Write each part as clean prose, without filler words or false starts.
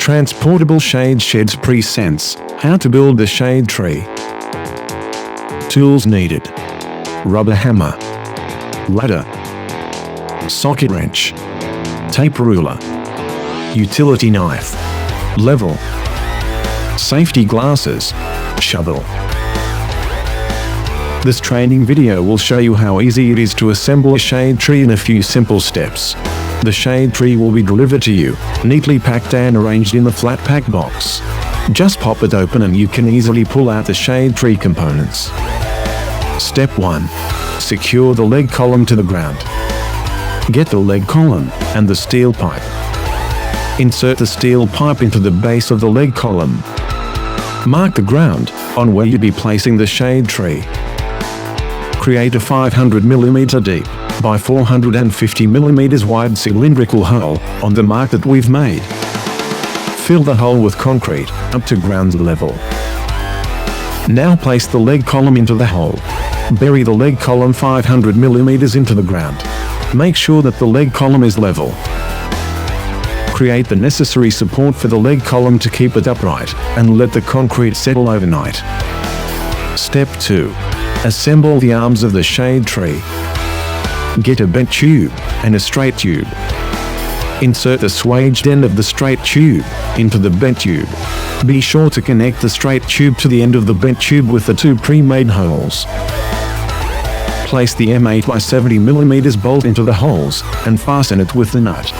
Transportable shade sheds presents how to build the shade tree. Tools needed: rubber hammer, ladder, socket wrench, tape ruler, utility knife, level, safety glasses, shovel. This training video will show you how easy it is to assemble a shade tree in a few simple steps. The shade tree will be delivered to you, neatly packed and arranged in the flat pack box. Just pop it open and you can easily pull out the shade tree components. Step 1. Secure the leg column to the ground. Get the leg column and the steel pipe. Insert the steel pipe into the base of the leg column. Mark the ground on where you'll be placing the shade tree. Create a 500 mm deep by 450 mm wide cylindrical hole on the mark that we've made. Fill the hole with concrete up to ground level. Now place the leg column into the hole. Bury the leg column 500 mm into the ground. Make sure that the leg column is level. Create the necessary support for the leg column to keep it upright and let the concrete settle overnight. Step 2. Assemble the arms of the shade tree. Get a bent tube and a straight tube. Insert the swaged end of the straight tube into the bent tube. Be sure to connect the straight tube to the end of the bent tube with the two pre-made holes. Place the M8 by 70 mm bolt into the holes and fasten it with the nut.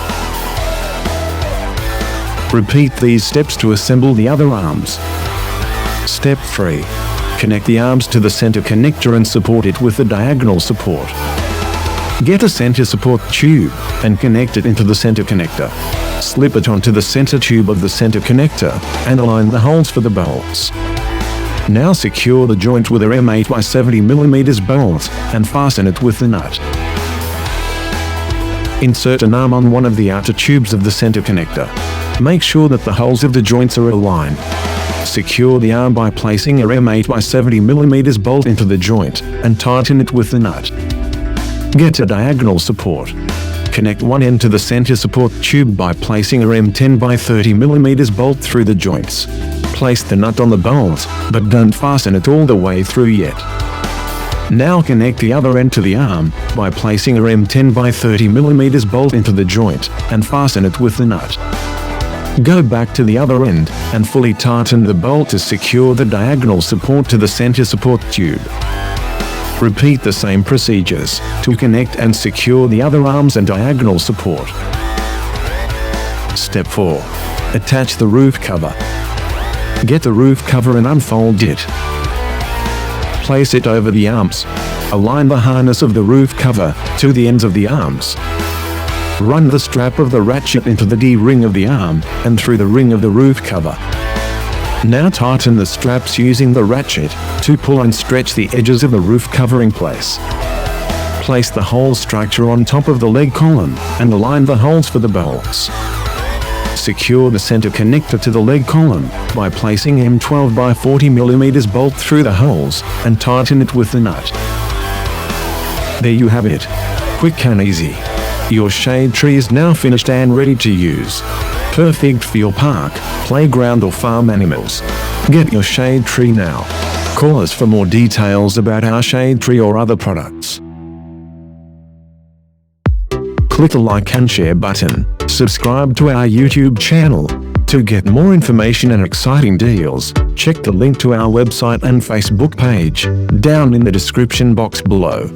Repeat these steps to assemble the other arms. Step 3. Connect the arms to the center connector and support it with the diagonal support. Get a center support tube and connect it into the center connector. Slip it onto the center tube of the center connector and align the holes for the bolts. Now secure the joint with a M8 by 70 mm bolt and fasten it with the nut. Insert an arm on one of the outer tubes of the center connector. Make sure that the holes of the joints are aligned. Secure the arm by placing a M8 by 70 mm bolt into the joint and tighten it with the nut. Get a diagonal support. Connect one end to the center support tube by placing a M10 by 30 mm bolt through the joints. Place the nut on the bolt, but don't fasten it all the way through yet. Now connect the other end to the arm by placing a M10 by 30 mm bolt into the joint and fasten it with the nut. Go back to the other end and fully tighten the bolt to secure the diagonal support to the center support tube. Repeat the same procedures to connect and secure the other arms and diagonal support. Step 4. Attach the roof cover. Get the roof cover and unfold it. Place it over the arms. Align the harness of the roof cover to the ends of the arms. Run the strap of the ratchet into the D-ring of the arm and through the ring of the roof cover. Now tighten the straps using the ratchet to pull and stretch the edges of the roof cover in place. Place the whole structure on top of the leg column and align the holes for the bolts. Secure the center connector to the leg column by placing M12 by 40 mm bolt through the holes and tighten it with the nut. There you have it. Quick and easy. Your shade tree is now finished and ready to use. Perfect for your park, playground or farm animals. Get your shade tree now. Call us for more details about our shade tree or other products. Click the like and share button. Subscribe to our YouTube channel. To get more information and exciting deals, check the link to our website and Facebook page down in the description box below.